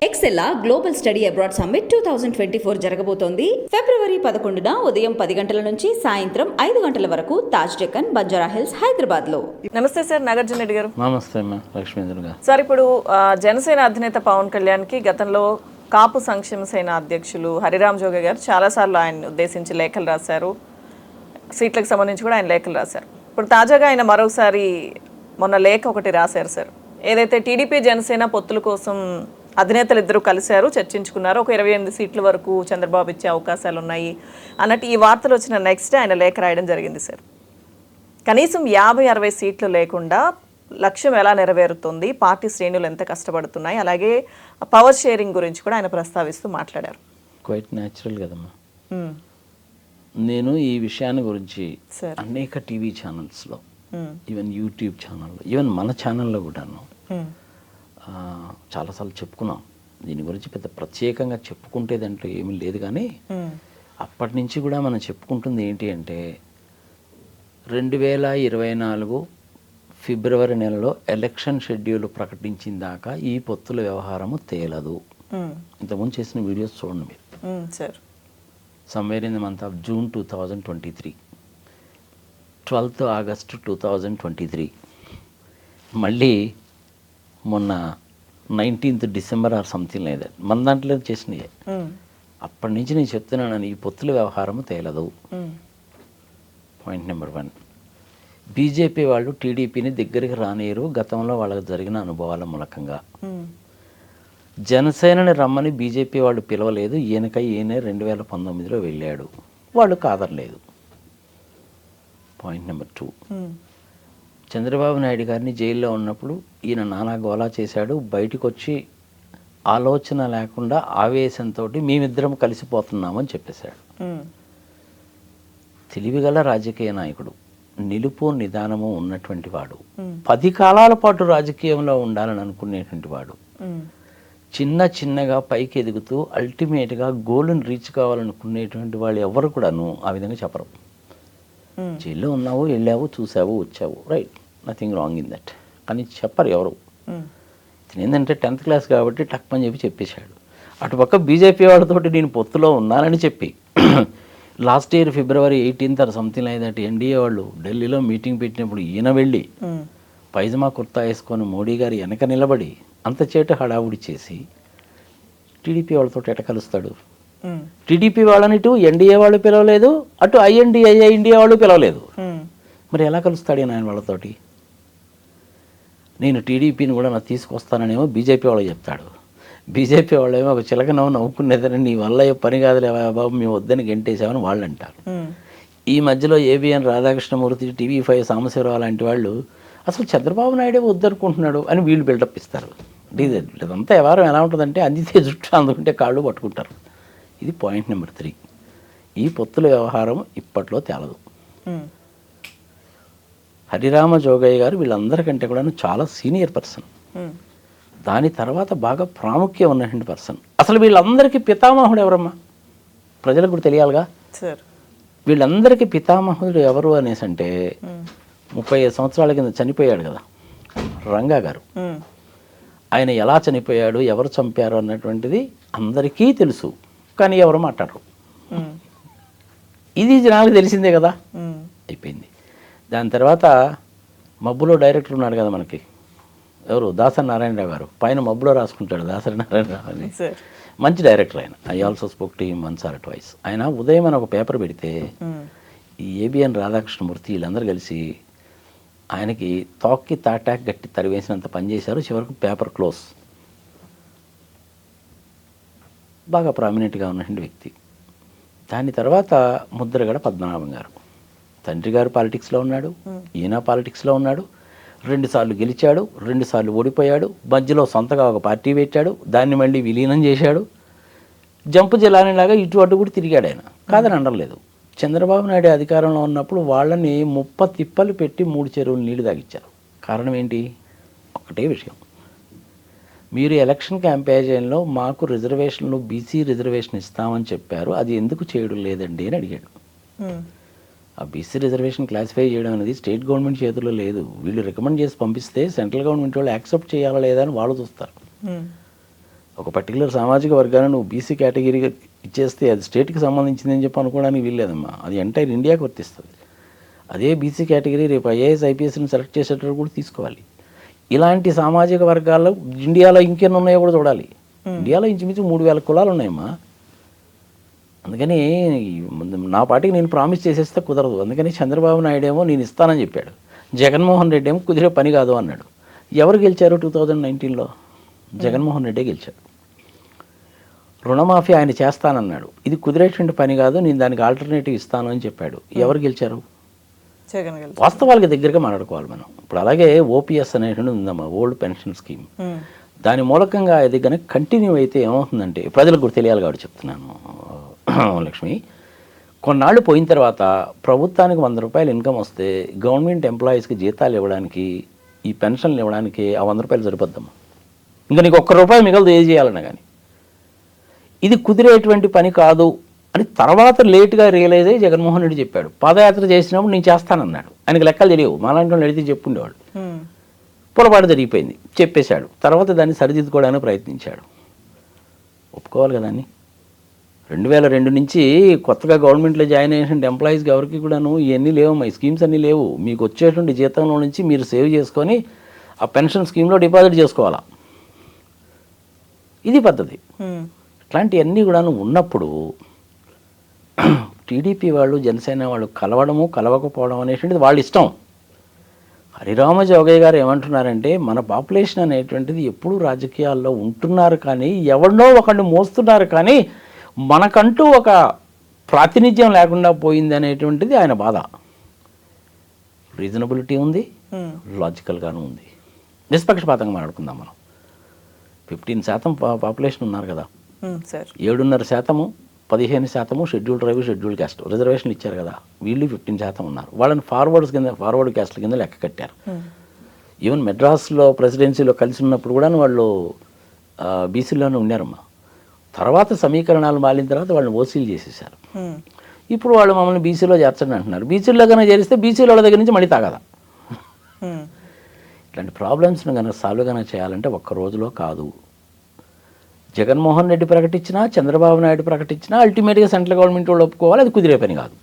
ఎక్సెల్లా global study abroad summit 2024 జరగబోతోంది. ఫిబ్రవరి 11న ఉదయం 10 గంటల నుంచి సాయంత్రం 5 గంటల వరకు తాజ్ డెక్కన్, బంజారా హిల్స్, హైదరాబాద్ లో. నమస్తే సార్, నాగార్జున రెడ్డి గారు. నమస్తే లక్ష్మీంద్ర గారు. సార్, ఇప్పుడు జనసేన అధినేత పవన్ కళ్యాణ్ కి గతంలో కాపు సంక్షేమ సేన అధ్యక్షులు హరిరామ్ జోగే గారు చాలాసార్లు ఆయన ఉద్దేశించి లేఖలు రాశారు. సీట్లకు సంబంధించి కూడా ఆయన లేఖలు రాశారు. ఇప్పుడు తాజాగా ఆయన మరోసారి మొన్న లేఖ ఒకటి రాశారు సార్. ఏదైతే టీడీపీ జనసేన పొత్తుల కోసం అధినేతలు ఇద్దరు కలిశారు, చర్చించుకున్నారు. ఒక 28 సీట్ల వరకు చంద్రబాబు ఇచ్చే అవకాశాలు ఉన్నాయి అన్నట్టు ఈ వార్తలు వచ్చిన నెక్స్ట్ ఆయన లేఖ రాయడం జరిగింది సార్. కనీసం 50-60 సీట్లు లేకుండా లక్ష్యం ఎలా నెరవేరుతుంది, పార్టీ శ్రేణులు ఎంత కష్టపడుతున్నాయి, అలాగే పవర్ షేరింగ్ గురించి కూడా ఆయన ప్రస్తావిస్తూ మాట్లాడారు. క్వైట్ న్యాచురల్ కదమ్మా. నేను ఈ విషయాన్ని గురించి అనేక టీవీ ఛానల్స్లో, ఈవెన్ యూట్యూబ్ ఛానల్లో, ఈవెన్ మన ఛానల్లో కూడాను చాలాసార్లు చెప్పుకున్నాం. దీని గురించి పెద్ద ప్రత్యేకంగా చెప్పుకుంటే దాంట్లో ఏమీ లేదు. కానీ అప్పటి నుంచి కూడా మనం చెప్పుకుంటుంది ఏంటి అంటే 2024 ఫిబ్రవరి నెలలో ఎలక్షన్ షెడ్యూల్ ప్రకటించిన దాకా ఈ పొత్తుల వ్యవహారము తేలదు. ఇంతకుముందు చేసిన వీడియోస్ చూడండి మీరు. Somewhere in the month of June 2023, 12th August 2023, మళ్ళీ మొన్న 19th డిసెంబర్ ఆర్ సంథింగ్ లేదా మన దాంట్లో చేసినాయి. అప్పటి నుంచి నేను చెప్తున్నాను, ఈ పొత్తుల వ్యవహారము తేలదు. పాయింట్ నెంబర్ 1, బీజేపీ వాళ్ళు టీడీపీని దగ్గరికి రానియరు. గతంలో వాళ్ళకి జరిగిన అనుభవాల మూలకంగా జనసేనని రమ్మని బీజేపీ వాళ్ళు పిలవలేదు. ఈయనే 2019లో వెళ్ళాడు, వాళ్ళు కాదరలేదు. పాయింట్ నెంబర్ 2, చంద్రబాబు నాయుడు గారిని జైల్లో ఉన్నప్పుడు ఈయన నానా గోలా చేశాడు. బయటకు వచ్చి ఆలోచన లేకుండా ఆవేశంతో మేమిద్దరం కలిసిపోతున్నామని చెప్పేశాడు. తెలివిగల రాజకీయ నాయకుడు, నిలుపు నిదానము ఉన్నటువంటి వాడు, 10 కాలాల పాటు రాజకీయంలో ఉండాలని అనుకునేటువంటి వాడు, చిన్నగా పైకి ఎదుగుతూ అల్టిమేట్గా గోల్ని రీచ్ కావాలనుకునేటువంటి వాళ్ళు ఎవరు కూడాను ఆ విధంగా చెప్పరు. జైల్లో ఉన్నావు, వెళ్ళావు, చూసావు, వచ్చావు, right, nothing wrong in that. కానీ చెప్పరు ఎవరు. ఏంటంటే 10th క్లాస్ కాబట్టి టక్మని చెప్పేశాడు. అటుపక్క బీజేపీ వాళ్ళతోటి నేను పొత్తులో ఉన్నానని చెప్పి last year February 18th or something like that NDA వాళ్ళు ఢిల్లీలో మీటింగ్ పెట్టినప్పుడు ఈయన వెళ్ళి పైజమా కుర్తా వేసుకొని మోడీ గారి వెనక నిలబడి అంత చేట హడావుడి చేసి టీడీపీ వాళ్ళతో ఎట కలుస్తాడు? టీడీపీ వాళ్ళని ఇటు ఎన్డీఏ వాళ్ళు పిలవలేదు, అటు ఇండియా వాళ్ళు పిలవలేదు. మరి ఎలా కలుస్తాడు ఆయన వాళ్ళతోటి? నేను టీడీపీని కూడా నాకు తీసుకొస్తాననేమో బీజేపీ వాళ్ళు చెప్తాడు. బీజేపీ వాళ్ళు ఏమో ఒక చిలక నవ్వుకునేదని నీ వల్ల పని కాదులే బాబు, మేము వద్దని గెంటేసామని వాళ్ళు అంటారు. ఈ మధ్యలో ఏబిఎన్ రాధాకృష్ణమూర్తి, TV5 సాంబశివరావు లాంటి వాళ్ళు అసలు చంద్రబాబు నాయుడే వద్దనుకుంటున్నాడు అని వీళ్ళు బిల్డప్ ఇస్తారు. ఇదంతా వ్యవహారం ఎలా ఉంటుందంటే అందితే జుట్టు అందుకుంటే కాళ్ళు పట్టుకుంటారు. ఇది పాయింట్ నెంబర్ 3. ఈ పొత్తుల వ్యవహారం ఇప్పట్లో తేలదు. హరిరామ జోగయ్య గారు వీళ్ళందరికంటే కూడా చాలా సీనియర్ పర్సన్, దాని తర్వాత బాగా ప్రాముఖ్యం ఉన్నటువంటి పర్సన్. అసలు వీళ్ళందరికీ పితామహుడు ఎవరమ్మా? ప్రజలకు కూడా తెలియాలిగా. వీళ్ళందరికీ పితామహుడు ఎవరు అనేసి అంటే 35 సంవత్సరాల కింద చనిపోయాడు కదా రంగా గారు. ఆయన ఎలా చనిపోయాడు, ఎవరు చంపారు అన్నటువంటిది అందరికీ తెలుసు, కానీ ఎవరు మాట్లాడరు. ఇది జనాలకు తెలిసిందే కదా. అయిపోయింది. దాని తర్వాత మబ్బులో డైరెక్టర్ ఉన్నాడు కదా మనకి, ఎవరు, దాసరి నారాయణరావు గారు. పైన మబ్బులో రాసుకుంటాడు దాసరి నారాయణరావు అని, మంచి డైరెక్టర్ ఆయన. I also spoke to him once or twice. ఆయన ఉదయం అని ఒక పేపర్ పెడితే ఈ ఏబిఎన్ రాధాకృష్ణమూర్తి వీళ్ళందరూ కలిసి ఆయనకి తోక్కి తాటాక్ గట్టి తరివేసినంత పనిచేశారు. చివరకు పేపర్ క్లోజ్. బాగా ప్రామినెంట్గా ఉన్నటువంటి వ్యక్తి. దాని తర్వాత ముద్రగడ పద్మనాభం గారు, తండ్రి గారు పాలిటిక్స్లో ఉన్నాడు, ఈయన పాలిటిక్స్లో ఉన్నాడు. 2 సార్లు గెలిచాడు, 2 సార్లు ఓడిపోయాడు. మధ్యలో సొంతగా ఒక పార్టీ పెట్టాడు, దాన్ని మళ్ళీ విలీనం చేశాడు. జంపు జిల్లానిలాగా ఇటు అటు కూడా తిరిగాడు ఆయన, కాదని అనలేదు. చంద్రబాబు నాయుడు అధికారంలో ఉన్నప్పుడు వాళ్ళని 30 తిప్పలు పెట్టి 3 చెరువులు నీళ్లు తాగిచ్చారు. కారణం ఏంటి? ఒకటే విషయం, మీరు ఎలక్షన్ క్యాంపెయిన్లో మాకు రిజర్వేషన్లు, బీసీ రిజర్వేషన్ ఇస్తామని చెప్పారు, అది ఎందుకు చేయడం లేదండి అని అడిగాడు. ఆ బీసీ రిజర్వేషన్ క్లాసిఫై చేయడం అనేది స్టేట్ గవర్నమెంట్ చేతుల్లో లేదు. వీళ్ళు రికమెండ్ చేసి పంపిస్తే సెంట్రల్ గవర్నమెంట్ వాళ్ళు యాక్సెప్ట్ చేయాలా లేదా అని వాళ్ళు చూస్తారు. ఒక పర్టికులర్ సామాజిక వర్గాన్ని నువ్వు బీసీ కేటగిరీగా ఇచ్చేస్తే అది స్టేట్కి సంబంధించింది అని చెప్పి అనుకోవడానికి వీల్లేదమ్మా. అది ఎంటైర్ ఇండియాకి వర్తిస్తుంది. అదే బీసీ కేటగిరీ రేపు ఐఏఎస్ ఐపీఎస్ని సెలెక్ట్ చేసేటప్పుడు కూడా తీసుకోవాలి. ఇలాంటి సామాజిక వర్గాల్లో ఇండియాలో ఇంకెన్ని ఉన్నాయో కూడా చూడాలి. ఇండియాలో ఇంచుమించు 3000 కులాలు ఉన్నాయమ్మా. అందుకని నా పార్టీకి నేను ప్రామిస్ చేసేస్తే కుదరదు. అందుకని చంద్రబాబు నాయుడు ఏమో నేను ఇస్తానని చెప్పాడు, జగన్మోహన్ రెడ్డి ఏమో కుదిరే పని కాదు అన్నాడు. ఎవరు గెలిచారు 2019లో? జగన్మోహన్ రెడ్డి గెలిచాడు. రుణమాఫీ ఆయన చేస్తానన్నాడు, ఇది కుదిరేటువంటి పని కాదు, నేను దానికి ఆల్టర్నేటివ్ ఇస్తాను అని చెప్పాడు. ఎవరు గెలిచారు? జగన్ గెలిచారు. వాస్తవాలకి దగ్గరగా మాట్లాడుకోవాలి మనం. ఇప్పుడు అలాగే ఓపీఎస్ అనేటువంటి ఉందమ్మా, ఓల్డ్ పెన్షన్ స్కీమ్. దాని మూలకంగా అది కనుక కంటిన్యూ అయితే ఏమవుతుందంటే, ప్రజలకు కూడా తెలియాలి కాబట్టి చెప్తున్నాను లక్ష్మి, కొన్నాళ్ళు పోయిన తర్వాత ప్రభుత్వానికి 100 రూపాయలు ఇన్కమ్ వస్తే గవర్నమెంట్ ఎంప్లాయీస్కి జీతాలు ఇవ్వడానికి, ఈ పెన్షన్లు ఇవ్వడానికి ఆ 100 రూపాయలు సరిపోద్దమ్మా. ఇంకా నీకు ₹1 మిగలదు ఏది చేయాలన్నా కానీ. ఇది కుదిరేటువంటి పని కాదు అని తర్వాత లేట్గా రియలైజ్ అయ్యి జగన్మోహన్ రెడ్డి చెప్పాడు. పాదయాత్ర చేసినప్పుడు నేను చేస్తానన్నాడు. ఆయనకి లెక్కలు తెలియవు, మాలాంటి వాళ్ళు అడిగితే చెప్పుండేవాడు. పొరపాటు జరిగిపోయింది, చెప్పేశాడు. తర్వాత దాన్ని సరిదిద్దుకోవడానికి ప్రయత్నించాడు. ఒప్పుకోవాలి కదా అని. 2002 నుంచి కొత్తగా గవర్నమెంట్లో జాయిన్ అయినటువంటి ఎంప్లాయీస్కి ఎవరికి కూడాను ఇవన్నీ లేవమ్మా, ఈ స్కీమ్స్ అన్నీ లేవు. మీకు వచ్చేటువంటి జీతంలో నుంచి మీరు సేవ్ చేసుకొని ఆ పెన్షన్ స్కీమ్లో డిపాజిట్ చేసుకోవాలా. ఇది పద్ధతి. ఇట్లాంటివన్నీ కూడాను ఉన్నప్పుడు టీడీపీ వాళ్ళు జనసేన వాళ్ళు కలవడము కలవకపోవడం అనేటువంటిది వాళ్ళ ఇష్టం. హరిరామ జోగయ్య గారు ఏమంటున్నారంటే, మన పాపులేషన్ అనేటువంటిది ఎప్పుడూ రాజకీయాల్లో ఉంటున్నారు కానీ ఎవరినో ఒకరిని మోస్తున్నారు కానీ మనకంటూ ఒక ప్రాతినిధ్యం లేకుండా పోయింది అనేటువంటిది ఆయన బాధ. రీజనబిలిటీ ఉంది, లాజికల్గాను ఉంది. నిష్పక్షపాతంగా మాట్లాడుకుందాం మనం. 15% పాపులేషన్ ఉన్నారు కదా, 7.5%, 15% షెడ్యూల్ ట్రైబ్, షెడ్యూల్ క్యాస్ట్ రిజర్వేషన్లు ఇచ్చారు కదా, వీళ్ళు 15% ఉన్నారు. వాళ్ళని ఫార్వర్డ్ క్యాస్ట్ల కింద లెక్క కట్టారు. ఈవెన్ మెడ్రాస్లో ప్రెసిడెన్సీలో కలిసి ఉన్నప్పుడు కూడా వాళ్ళు బీసీలోనే ఉన్నారమ్మా. తర్వాత సమీకరణాలు మాలిన తర్వాత వాళ్ళని ఓసీలు చేసేసారు. ఇప్పుడు వాళ్ళు మమ్మల్ని బీసీలో చేర్చండి అంటున్నారు. బీసీలో కనుక చేరిస్తే బీసీల వాళ్ళ దగ్గర నుంచి మళ్ళీ తాగదా. ఇట్లాంటి ప్రాబ్లమ్స్ని కనుక సాల్వ్ కనుక చేయాలంటే ఒక్క రోజులో కాదు. జగన్మోహన్ రెడ్డి ప్రకటించినా, చంద్రబాబు నాయుడు ప్రకటించినా అల్టిమేట్గా సెంట్రల్ గవర్నమెంట్ వాళ్ళు ఒప్పుకోవాలి. అది కుదిరే పని కాదు.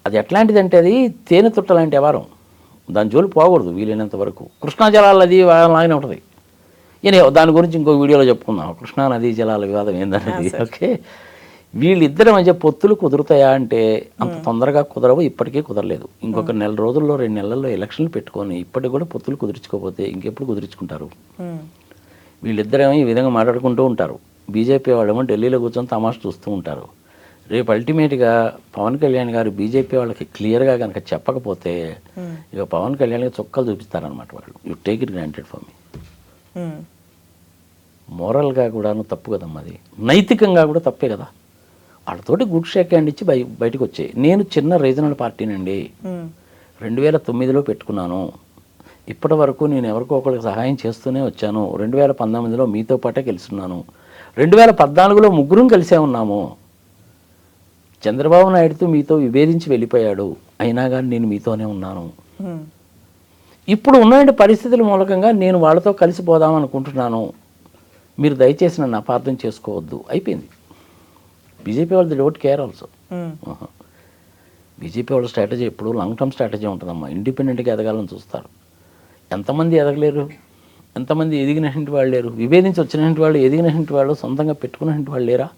అది ఎట్లాంటిదంటే అది తేనె తుట్ట లాంటి వ్యవహారం. దాని జోలు పోకూడదు వీలైనంత వరకు. కృష్ణా జలాలు అది లాగానే ఉంటుంది. దాని గురించి ఇంకో వీడియోలో చెప్పుకుందాం, కృష్ణా నదీ జలాల వివాదం ఏందనేది. ఓకే, వీళ్ళిద్దరి మధ్య పొత్తులు కుదురుతాయా అంటే అంత తొందరగా కుదరవు. ఇప్పటికీ కుదరలేదు. ఇంకొక 1 నెల రోజుల్లో 2 నెలల్లో ఎలక్షన్లు పెట్టుకొని ఇప్పటికి కూడా పొత్తులు కుదుర్చుకోకపోతే ఇంకెప్పుడు కుదుర్చుకుంటారు? వీళ్ళిద్దరేమో ఈ విధంగా మాట్లాడుకుంటూ ఉంటారు. బీజేపీ వాళ్ళేమో ఢిల్లీలో కూర్చొని తమాషా చూస్తూ ఉంటారు. రేపు అల్టిమేట్గా పవన్ కళ్యాణ్ గారు బీజేపీ వాళ్ళకి క్లియర్గా కనుక చెప్పకపోతే ఇక పవన్ కళ్యాణ్కి చొక్కాలు చూపిస్తారనమాట వాళ్ళు. You take it granted for me. మోరల్గా కూడాను తప్పు కదమ్మా, అది నైతికంగా కూడా తప్పే కదా. వాళ్ళతోటి గుడ్ షేక్ హ్యాండ్ ఇచ్చి బయటకు వచ్చాయి. నేను చిన్న రీజనల్ పార్టీనండి, 2009లో పెట్టుకున్నాను. ఇప్పటి వరకు నేను ఎవరికో ఒకరికి సహాయం చేస్తూనే వచ్చాను. 2019లో మీతో పాటే గెలుస్తున్నాను. 2014లో ముగ్గురం కలిసే ఉన్నాము. చంద్రబాబు నాయుడుతో మీతో విభేదించి వెళ్ళిపోయాడు, అయినా కానీ నేను మీతోనే ఉన్నాను. ఇప్పుడు ఉన్న పరిస్థితుల మూలకంగా నేను వాళ్ళతో కలిసిపోదాం అనుకుంటున్నాను. మీరు దయచేసి నన్ను అపార్థం చేసుకోవద్దు. అయిపోయింది. బీజేపీ వాళ్ళు డోంట్ కేర్ ఆల్సో. బీజేపీ వాళ్ళ స్ట్రాటజీ ఎప్పుడు లాంగ్ టర్మ్ స్ట్రాటజీ ఉంటుందమ్మా. ఇండిపెండెంట్గా ఎదగాలని చూస్తారు. ఎంతమంది ఎదగలేరు, ఎంతమంది ఎదిగినటువంటి వాళ్ళు లేరు. విభేదించి వచ్చినటువంటి వాళ్ళు, ఎదిగినటువంటి వాళ్ళు, సొంతంగా పెట్టుకున్నటువంటి వాళ్ళు లేరా?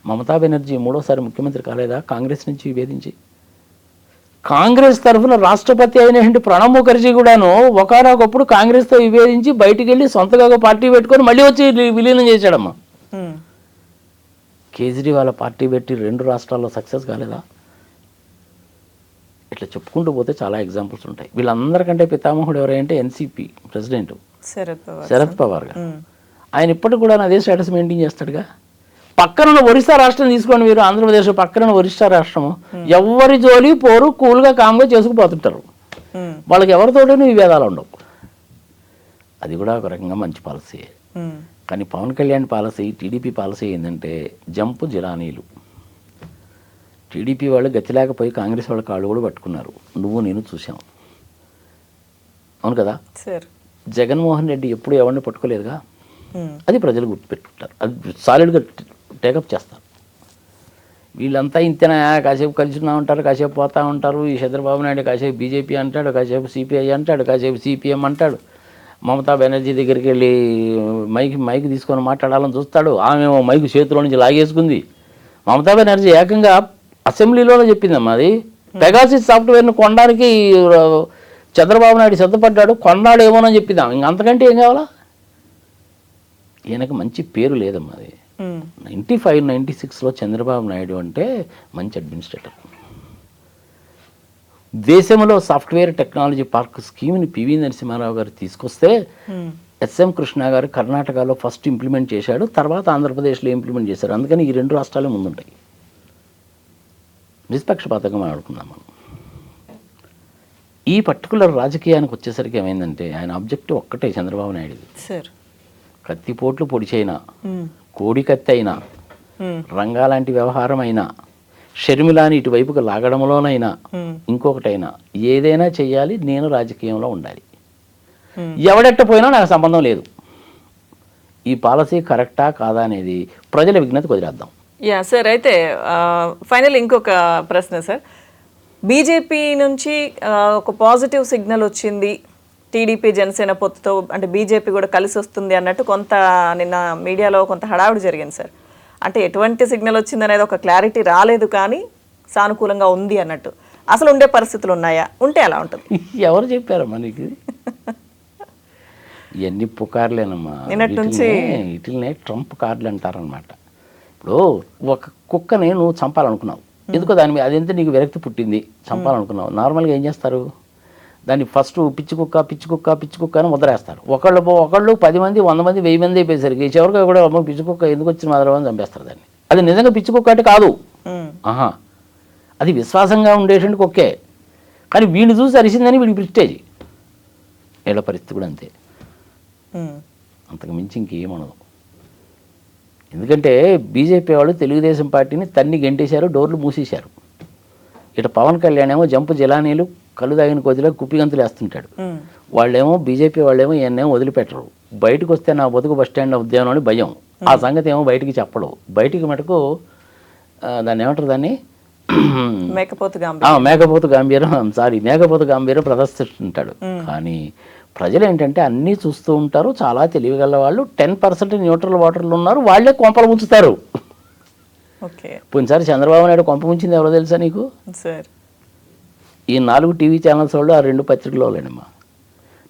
మమతా బెనర్జీ 3వ ముఖ్యమంత్రి కాలేదా కాంగ్రెస్ నుంచి విభేదించి? కాంగ్రెస్ తరఫున రాష్ట్రపతి అయినటువంటి ప్రణబ్ ముఖర్జీ కూడాను ఒకనొకప్పుడు కాంగ్రెస్తో విభేదించి బయటికి వెళ్ళి సొంతగా ఒక పార్టీ పెట్టుకొని మళ్ళీ వచ్చి విలీనం చేశాడమ్మా. కేజ్రీవాల్ పార్టీ పెట్టి 2 రాష్ట్రాల్లో సక్సెస్ కాలేదా? ఇట్లా చెప్పుకుంటూ పోతే చాలా ఎగ్జాంపుల్స్ ఉంటాయి. వీళ్ళందరికంటే పితామహుడు ఎవరంటే ఎన్సీపీ ప్రెసిడెంట్ శరద్ పవార్ గారు. ఆయన ఇప్పటికి కూడా అదే స్టేటస్ మెయింటైన్ చేస్తాడుగా. పక్కన ఒరిస్సా రాష్ట్రం తీసుకోండి మీరు, ఆంధ్రప్రదేశ్ పక్కన ఒరిస్సా రాష్ట్రము, ఎవరి జోలి పోరు కూల్గా కామ్గా చేసుకుపోతుంటారు. వాళ్ళకి ఎవరితోటూ విభేదాలు ఉండవు. అది కూడా ఒక రకంగా మంచి పాలసీ. కానీ Pawan Kalyan policy, TDP policy ఏంటంటే జంపు జిలానీలు. టీడీపీ వాళ్ళు గతి లేకపోయి కాంగ్రెస్ వాళ్ళ కాళ్ళు కూడా పట్టుకున్నారు. నువ్వు నేను చూసాం, అవును కదా. జగన్మోహన్ రెడ్డి ఎప్పుడు ఎవరిని పట్టుకోలేదుగా. అది ప్రజలు గుర్తుపెట్టుకుంటారు, అది సాలిడ్గా టేకప్ చేస్తారు. వీళ్ళంతా ఇంతేనా, కాసేపు కలిసి ఉంటారు, కాసేపు పోతూ ఉంటారు. ఈ చంద్రబాబు నాయుడు కాసేపు బీజేపీ అంటాడు, కాసేపు సిపిఐ అంటాడు, కాసేపు సిపిఎం అంటాడు. మమతా బెనర్జీ దగ్గరికి వెళ్ళి మైక్ తీసుకొని మాట్లాడాలని చూస్తాడు, ఆమె మైకు చేతిలో నుంచి లాగేసుకుంది. మమతా బెనర్జీ ఏకంగా అసెంబ్లీలోనే చెప్పిందమ్మా, అది పెగాసిస్ సాఫ్ట్వేర్ను కొనడానికి చంద్రబాబు నాయుడు సిద్ధపడ్డాడు, కొన్నాడు ఏమోనని చెప్పిందాం. ఇంకంతకంటే ఏం కావాలా? ఈయనకు మంచి పేరు లేదమ్మా. అది 95-96లో చంద్రబాబు నాయుడు అంటే మంచి అడ్మినిస్ట్రేటర్. దేశంలో సాఫ్ట్వేర్ టెక్నాలజీ పార్క్ స్కీమ్ని పివి నరసింహారావు గారు తీసుకొస్తే ఎస్ఎం కృష్ణ గారు కర్ణాటకలో ఫస్ట్ ఇంప్లిమెంట్ చేశాడు, తర్వాత ఆంధ్రప్రదేశ్లో ఇంప్లిమెంట్ చేశారు. అందుకని ఈ రెండు రాష్ట్రాలే ముందుంటాయి. నిష్పక్షపాతంగా మాట్లాడుకుందాం మనం. ఈ పర్టికులర్ రాజకీయానికి వచ్చేసరికి ఏమైందంటే ఆయన ఆబ్జెక్టివ్ ఒక్కటే చంద్రబాబు నాయుడుది. కత్తిపోట్లు పొడిచైనా, కోడి కత్తి అయినా, రంగాలాంటి వ్యవహారం అయినా, షర్మిలాని ఇటువైపుకు లాగడంలోనైనా, ఇంకొకటైనా ఏదైనా చెయ్యాలి, నేను రాజకీయంలో ఉండాలి. ఎవడెట్ట పోయినా నాకు సంబంధం లేదు. ఈ పాలసీ కరెక్టా కాదా అనేది ప్రజల విజ్ఞతకు వదిలేద్దాం. యా సార్, అయితే ఫైనల్ ఇంకొక ప్రశ్న సార్. బీజేపీ నుంచి ఒక పాజిటివ్ సిగ్నల్ వచ్చింది, టీడీపీ జనసేన పొత్తుతో అంటే బీజేపీ కూడా కలిసి వస్తుంది అన్నట్టు కొంత నిన్న మీడియాలో కొంత హడావుడి జరిగింది సార్. అంటే ఎటువంటి సిగ్నల్ వచ్చింది అనేది ఒక క్లారిటీ రాలేదు, కానీ సానుకూలంగా ఉంది అన్నట్టు. అసలు ఉండే పరిస్థితులు ఉన్నాయా? ఉంటే ఎలా ఉంటుంది? ఎవరు చెప్పారమ్మా నీకు? ఇవన్నీ పుకార్లేనమ్మా. నిన్నటి నుంచి వీటినే ట్రంప్ కార్డులు అంటారనమాట. ఇప్పుడు ఒక కుక్కని నువ్వు చంపాలనుకున్నావు, ఎందుకో దాని మీద అదెంత నీకు విరక్తి పుట్టింది, చంపాలనుకున్నావు. నార్మల్గా ఏం చేస్తారు, దాన్ని ఫస్ట్ పిచ్చి కుక్క అని ముద్రేస్తారు. ఒకళ్ళు 10 మంది 100 మంది 1000 మంది అయిపోయేసరికి చివరిగా కూడా పిచ్చి కుక్క ఎందుకు వచ్చిన మాదిరి అని చంపేస్తారు దాన్ని. అది నిజంగా పిచ్చి కుక్క అంటే కాదు, అది విశ్వాసంగా ఉండేటువంటి కుక్కే. కానీ వీడిని చూసి అరిసిందని వీడికి ప్రిస్టేజ్. వీళ్ళ పరిస్థితి కూడా అంతే, అంతకు మించి ఇంకేమనదు. ఎందుకంటే బీజేపీ వాళ్ళు తెలుగుదేశం పార్టీని తన్ని గెంటేశారు, డోర్లు మూసేశారు. ఇటు పవన్ కళ్యాణ్ ఏమో జంపు జిలానీలు కళ్ళు తాగిన కొద్దిలో కుప్పిగంతులు వేస్తుంటాడు. వాళ్ళేమో బీజేపీ వాళ్ళేమో ఈయన్నేమో వదిలిపెట్టరు. బయటకు వస్తే నా బతుకు బస్ స్టాండ్ ఉద్యానం అని భయం. ఆ సంగతి ఏమో బయటికి చెప్పడు. బయటికి మటుకు దాన్ని ఏమంటారు, దాన్ని మేకపోతు గాంభీర్యం ప్రదర్శిస్తుంటాడు. కానీ ప్రజలు ఏంటంటే అన్నీ చూస్తూ ఉంటారు, చాలా తెలివిగల వాళ్ళు. 10% న్యూట్రల్ వాటర్లు ఉన్నారు, వాళ్ళే కొంపలు ముంచుతారు. పోయినసారి చంద్రబాబు నాయుడు కొంప ముంచింది ఎవరో తెలుసా నీకు? ఈ 4 టీవీ ఛానల్స్ వాళ్ళు, ఆ 2 పత్రికల వాళ్ళేనమ్మా.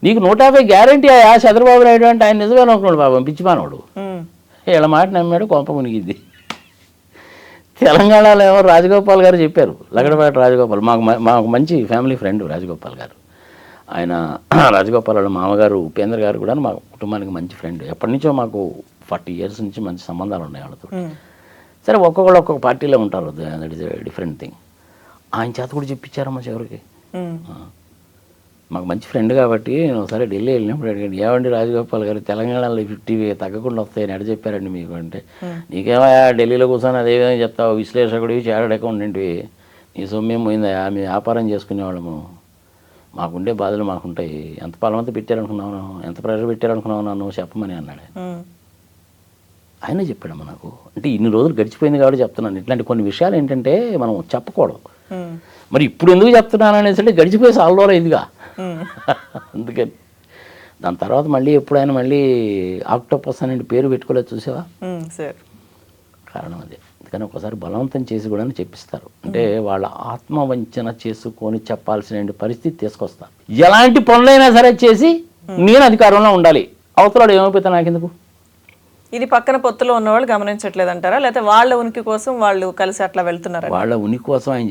నీకు 150 గ్యారంటీ ఆ చంద్రబాబు నాయుడు అంటే ఆయన నిజమే అనుకున్నాడు బాబా, పిచ్చిమానోడు. వీళ్ళ మాట నమ్మాడు, కొంప మునిగింది. తెలంగాణలో ఏమో రాజగోపాల్ గారు చెప్పారు, లగడపాటి రాజగోపాల్, మాకు మంచి ఫ్యామిలీ ఫ్రెండ్ రాజగోపాల్ గారు. ఆయన రాజగోపాల్ వాళ్ళ మామగారు ఉపేంద్ర గారు కూడా మా కుటుంబానికి మంచి ఫ్రెండ్. ఎప్పటి నుంచో మాకు 40 years నుంచి మంచి సంబంధాలు ఉన్నాయి వాళ్ళతో. సరే ఒక్కొక్కళ్ళు ఒక్కొక్క పార్టీలో ఉంటారు, దట్ ఈస్ డిఫరెంట్ థింగ్. ఆయన చేత కూడా చెప్పించారమ్మా చివరికి. మాకు మంచి ఫ్రెండ్ కాబట్టి నేను ఒకసారి ఢిల్లీ వెళ్ళినప్పుడు అడిగాడు, ఏమండి రాజగోపాల్ గారు తెలంగాణలో 50 తగ్గకుండా వస్తాయని ఎడ చెప్పారండి మీకు అంటే, నీకేమో ఢిల్లీలో కూర్చొని అదేవిధంగా చెప్తావు, విశ్లేషకుడివి, చార్టెడ్ అకౌంటెంట్వి, నీ సొమ్మేం పోయిందా, మేము వ్యాపారం చేసుకునేవాళ్ళము, మాకుండే బాధలు మాకుంటాయి, ఎంత పాలమంతా పెట్టారనుకున్నావు, ఎంత ప్రెషర్ పెట్టారనుకున్నావు నన్ను చెప్పమని అన్నాడు. ఆయనే చెప్పాడమ్మా నాకు. అంటే ఇన్ని రోజులు గడిచిపోయింది కాబట్టి చెప్తున్నాను. ఇట్లాంటి కొన్ని విషయాలు ఏంటంటే మనం చెప్పకూడదు. మరి ఇప్పుడు ఎందుకు చెప్తున్నాను అనేసి గడిచిపోయి సాల్వ్ ఇదిగా. అందుకని దాని తర్వాత మళ్ళీ ఎప్పుడైనా మళ్ళీ ఆక్టోపస్ అనే పేరు పెట్టుకోలేదు, చూసావా? కారణం అదే. అందుకని ఒకసారి బలవంతం చేసి కూడా చెప్పిస్తారు. అంటే వాళ్ళ ఆత్మవంచన చేసుకొని చెప్పాల్సిన పరిస్థితి తీసుకొస్తారు. ఎలాంటి పనులైనా సరే చేసి నేను అధికారంలో ఉండాలి, అవతలాడు ఏమైపోతా నాకెందుకు. ఇది పక్కన పొత్తులో ఉన్నవాళ్ళు గమనించట్లేదంటారా, లేకపోతే వాళ్ళ ఉనికి కోసం వాళ్ళు కలిసి అట్లా వెళ్తున్నారు? వాళ్ళ ఉనికి కోసం ఆయన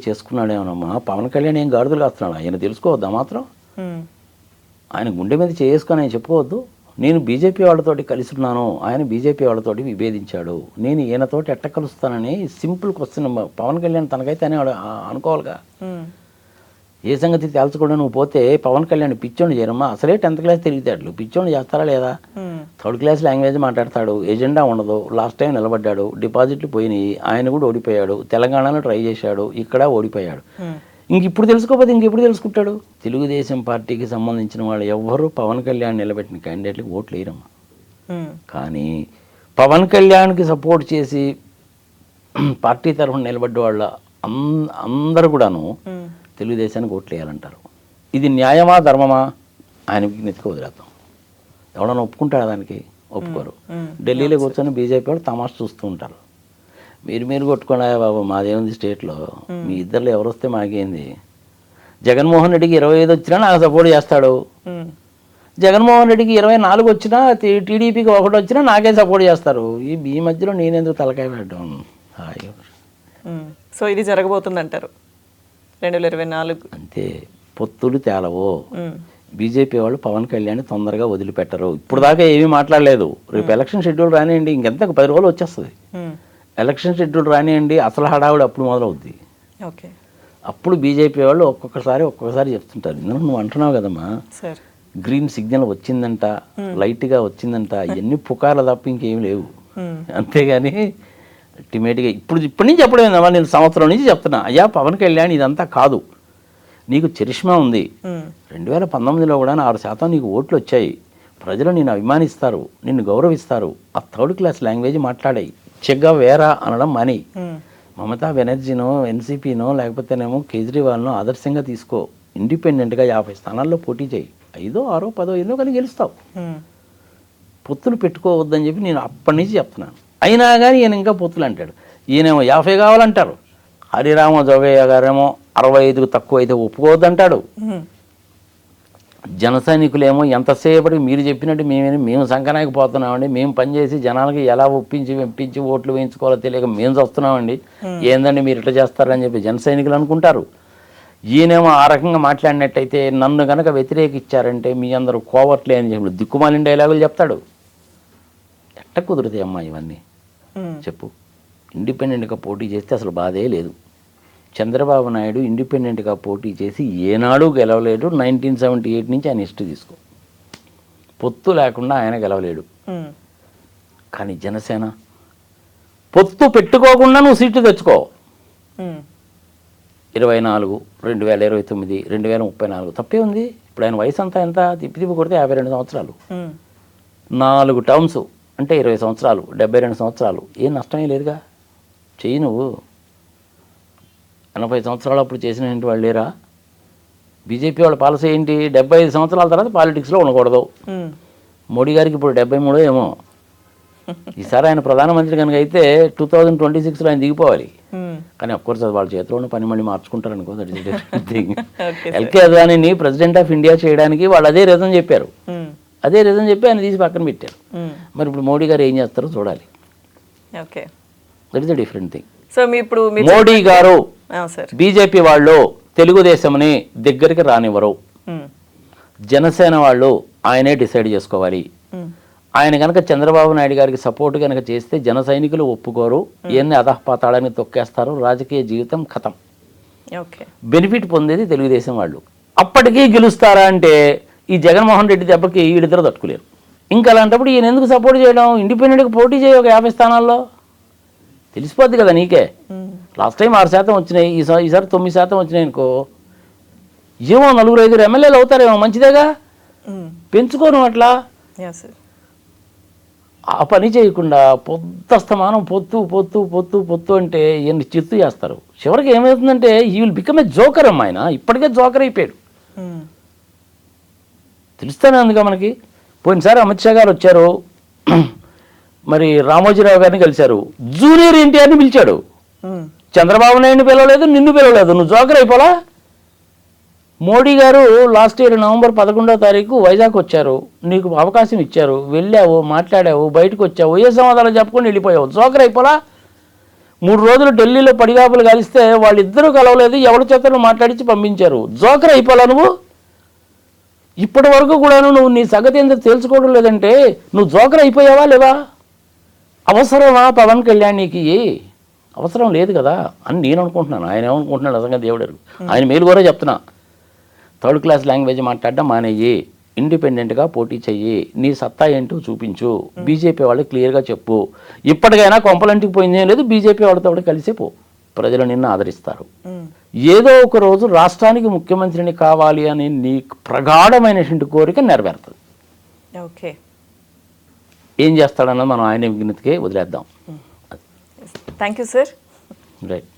చేసుకున్నాడేమోనమ్మా. పవన్ కళ్యాణ్ ఏం గాడుదలు కాస్తున్నాడు, ఆయన తెలుసుకోవద్దా మాత్రం? ఆయన గుండె మీద చేసుకొని ఆయన చెప్పుకోవద్దు, నేను బీజేపీ వాళ్ళతోటి కలిసి ఉన్నాను, ఆయన బీజేపీ వాళ్ళతోటి విభేదించాడు, నేను ఈయనతోటి ఎట్ట కలుస్తానని సింపుల్ క్వశ్చన్ పవన్ కళ్యాణ్ తనకైతే అని అనుకోవాలిగా. ఏ సంగతి తేల్చకుండా నువ్వు పోతే పవన్ కళ్యాణ్ పిచ్చోని చేయరమ్మా. అసలే 10th క్లాస్ తెలివితేటలు, పిచ్చోని చేస్తారా లేదా? 3rd class లాంగ్వేజ్ మాట్లాడతాడు, ఎజెండా ఉండదు, లాస్ట్ టైం నిలబడ్డాడు, డిపాజిట్లు పోయినాయి, ఆయన కూడా ఓడిపోయాడు, తెలంగాణలో ట్రై చేశాడు, ఇక్కడ ఓడిపోయాడు. ఇప్పుడు తెలుసుకోకపోతే ఇంకెప్పుడు తెలుసుకుంటాడు? తెలుగుదేశం పార్టీకి సంబంధించిన వాళ్ళు ఎవ్వరూ పవన్ కళ్యాణ్ నిలబెట్టిన క్యాండిడేట్లకు ఓట్లు వేయరమ్మా. కానీ పవన్ కళ్యాణ్కి సపోర్ట్ చేసి పార్టీ తరఫున నిలబడ్డ వాళ్ళ అందరూ కూడాను తెలుగుదేశానికి ఓట్లు వేయాలంటారు. ఇది న్యాయమా ధర్మమా ఆయనకి నెత్తికి వదిలేద్దాం. ఎవడన్నా ఒప్పుకుంటాడా దానికి? ఒప్పుకోరు. ఢిల్లీలో కూర్చొని బీజేపీ వాళ్ళు తమాషా చూస్తూ ఉంటారు. మీరు కొట్టుకోండి బాబు, మాదేముంది స్టేట్లో, మీ ఇద్దరిలో ఎవరు వస్తే మాకేంది? జగన్మోహన్ రెడ్డికి 25 వచ్చినా నాకు సపోర్ట్ చేస్తాడు, జగన్మోహన్ రెడ్డికి 24 వచ్చినా టీడీపీకి 1 వచ్చినా నాకే సపోర్ట్ చేస్తారు. ఈ మధ్యలో నేనెందుకు తలకాయ పెట్టడం? హాయ్. సో ఇది జరగబోతుంది అంటారు 2024. అంతే, పొత్తులు తేలవో. బీజేపీ వాళ్ళు పవన్ కళ్యాణ్ తొందరగా వదిలిపెట్టరు. ఇప్పుడు దాకా ఏమీ మాట్లాడలేదు. రేపు ఎలక్షన్ షెడ్యూల్ రానియండి, ఇంకెంత 10 రోజులు వచ్చేస్తుంది. ఎలక్షన్ షెడ్యూల్ రానియండి, అసలు హడావుడి అప్పుడు మొదలవుద్ది. ఓకే, అప్పుడు బీజేపీ వాళ్ళు ఒక్కొక్కసారి చెప్తుంటారు. ఇందులో నువ్వు అంటున్నావు కదమ్మా, సార్ గ్రీన్ సిగ్నల్ వచ్చిందంట, లైట్గా వచ్చిందంట, ఇవన్నీ పుకార్లు తప్ప ఇంకేం లేవు. అంతేగాని అల్టిమేట్గా ఇప్పటి నుంచి చెప్పడమేందమ్మా, నేను సంవత్సరం నుంచి చెప్తున్నా, అయ్యా పవన్ కళ్యాణ్ ఇదంతా కాదు, నీకు చరిష్మా ఉంది. 2019లో కూడా 6% నీకు ఓట్లు వచ్చాయి. ప్రజలు నిన్ను అభిమానిస్తారు, నిన్ను గౌరవిస్తారు. ఆ 3rd క్లాస్ లాంగ్వేజ్ మాట్లాడాయి. చెగ్గా వేరా అనడం మాని. మమతా బెనర్జీనో, ఎన్సీపీనో, లేకపోతేనేమో కేజ్రీవాల్నో ఆదర్శంగా తీసుకో. ఇండిపెండెంట్గా 50 స్థానాల్లో పోటీ చేయి. 5, 6, 10 ఎన్నో కానీ గెలుస్తావు. పొత్తులు పెట్టుకోవద్దని చెప్పి నేను అప్పటి నుంచి చెప్తున్నాను. అయినా కానీ ఈయన ఇంకా పొత్తులు అంటాడు. ఈయనేమో 50 కావాలంటారు. హరిరామ జోగయ్య గారేమో 65కు తక్కువ అయితే ఒప్పుకోవద్దంటాడు. జన సైనికులేమో ఎంతసేపటికి మీరు చెప్పినట్టు మేము సంకనానికి పోతున్నామండి, మేము పనిచేసి జనాలకి ఎలా ఒప్పించి ఓట్లు వేయించుకోవాలో తెలియక మేము వస్తున్నామండి, ఏందండి మీరు ఇట్లా చేస్తారని చెప్పి జన సైనికులు అనుకుంటారు. ఈయనేమో ఆ రకంగా మాట్లాడినట్టయితే నన్ను కనుక వ్యతిరేకించారంటే మీ అందరూ కోవట్లే అని చెప్పి దిక్కుమాలిన డైలాగులు చెప్తాడు. ఎట్ట కుదురుతాయి అమ్మా ఇవన్నీ చెప్పు? ఇండిపెండెంట్గా పోటీ చేస్తే అసలు బాధే లేదు. చంద్రబాబు నాయుడు ఇండిపెండెంట్గా పోటీ చేసి ఏనాడు గెలవలేడు. 1978 నుంచి ఆయన హిస్టరీ తీసుకో, పొత్తు లేకుండా ఆయన గెలవలేడు. కానీ జనసేన పొత్తు పెట్టుకోకుండా నువ్వు సీట్లు తెచ్చుకో. 24, 2029, 2034 తప్పే ఉంది. ఇప్పుడు ఆయన వయసు అంతా ఎంత? తిప్పి కొడితే 52 సంవత్సరాలు. 4 టర్మ్స్ అంటే 20 సంవత్సరాలు, 72 సంవత్సరాలు. ఏం నష్టమే లేదుగా. చెయ్యి నువ్వు. 80 సంవత్సరాలు అప్పుడు చేసిన వాళ్ళు లేరా? బీజేపీ వాళ్ళ పాలసీ ఏంటి? 75 సంవత్సరాల తర్వాత పాలిటిక్స్లో ఉండకూడదు. మోడీ గారికి ఇప్పుడు 73 ఏమో. ఈసారి ఆయన ప్రధానమంత్రి కనుక అయితే 2026లో ఆయన దిగిపోవాలి. కానీ అఫ్కోర్స్ అది వాళ్ళ చేతిలో ఉన్న పని మళ్ళీ మార్చుకుంటారు అనుకో. ఎల్కే అద్వానీని ప్రెసిడెంట్ ఆఫ్ ఇండియా చేయడానికి వాళ్ళు అదే రీజన్ చెప్పారు. అదే రీజన్ చెప్పి ఆయన తీసి పక్కన పెట్టారు. మరి ఇప్పుడు మోడీ గారు ఏం చేస్తారో చూడాలి. Okay, that is the different thing. So ఇప్పుడు మోడీ గారు బీజేపీ వాళ్ళు తెలుగుదేశంని దగ్గరికి రానివ్వరు. జనసేన వాళ్ళు ఆయనే డిసైడ్ చేసుకోవాలి. ఆయన కనుక చంద్రబాబు నాయుడు గారికి సపోర్ట్ కనుక చేస్తే జన సైనికులు ఒప్పుకోరు. ఎన్ని అధఃపాతాళాన్ని తొక్కేస్తారు. రాజకీయ జీవితం ఖతం. బెనిఫిట్ పొందేది తెలుగుదేశం వాళ్ళు. అప్పటికీ గెలుస్తారా అంటే ఈ జగన్మోహన్ రెడ్డి దెబ్బకి వీళ్ళిద్దరు తట్టుకోలేరు. ఇంకా అలాంటప్పుడు ఈయన ఎందుకు సపోర్ట్ చేయడం? ఇండిపెండెంట్గా పోటీ చేయ ఒక 50 స్థానాల్లో తెలిసిపోద్ది కదా నీకే. లాస్ట్ టైం 6% వచ్చినాయి, ఈసారి 9% వచ్చినాయి అనుకో. ఏమో 4-5 ఎమ్మెల్యేలు అవుతారేమో, మంచిదేగా. పెంచుకోను అట్లా. ఆ పని చేయకుండా పొద్దుస్తమానం పొత్తు అంటే ఎన్ని చిత్తు చేస్తారు. చివరికి ఏమవుతుందంటే ఈ విల్ బికమ్ ఏ జోకర్. అమ్మ ఆయన ఇప్పటికే జోకర్ అయిపోయాడు. తెలుస్తానే అందుగా మనకి. పోయినసారి అమిత్ షా గారు వచ్చారు, మరి రామోజీరావు గారిని కలిశారు. జూనియర్ ఎన్టీఆర్ని పిలిచాడు. చంద్రబాబు నాయుడిని పిలవలేదు, నిన్ను పిలవలేదు. నువ్వు జోకర్ అయిపోలా. మోడీ గారు లాస్ట్ ఇయర్ నవంబర్ 11వ తారీఖు వైజాగ్ వచ్చారు. నీకు అవకాశం ఇచ్చారు, వెళ్ళావు, మాట్లాడావు, బయటకు వచ్చావు, ఏ సమాధానం చెప్పుకొని వెళ్ళిపోయావు. జోకర్ అయిపోలా. 3 రోజులు ఢిల్లీలో పడిగాపులు కలిస్తే వాళ్ళిద్దరూ కలవలేదు, ఎవరి చేతను మాట్లాడించి పంపించారు. జోకర్ అయిపోలా నువ్వు. ఇప్పటి వరకు కూడాను నువ్వు నీ సంగతి ఎందుకు తెలుసుకోవడం లేదంటే నువ్వు జోకర్ అయిపోయావా లేవా? అవసరమా పవన్ కళ్యాణ్ నీకు? అవసరం లేదు కదా అని నేను అనుకుంటున్నాను. ఆయన ఏమనుకుంటున్నాడు అసలు దేవుడు. ఆయన మేలు కూడా చెప్తున్నా, 3rd క్లాస్ లాంగ్వేజ్ మాట్లాడడం మానేయి, ఇండిపెండెంట్గా పోటీ చెయ్యి, నీ సత్తా ఏంటో చూపించు, బీజేపీ వాళ్ళు క్లియర్గా చెప్పు. ఇప్పటికైనా కొంపలంటికి పోయిందేం లేదు, బీజేపీ వాళ్ళతో కలిసే పో, ప్రజలు నిన్ను ఆదరిస్తారు. ఏదో ఒక రోజు రాష్ట్రానికి ముఖ్యమంత్రిని కావాలి అని నీ ప్రగాఢమైనటువంటి కోరిక నెరవేరుతుంది. ఓకే, ఏం చేస్తాడన్నది మనం ఆయన విజ్ఞతకే వదిలేద్దాం. Thank you sir. రైట్.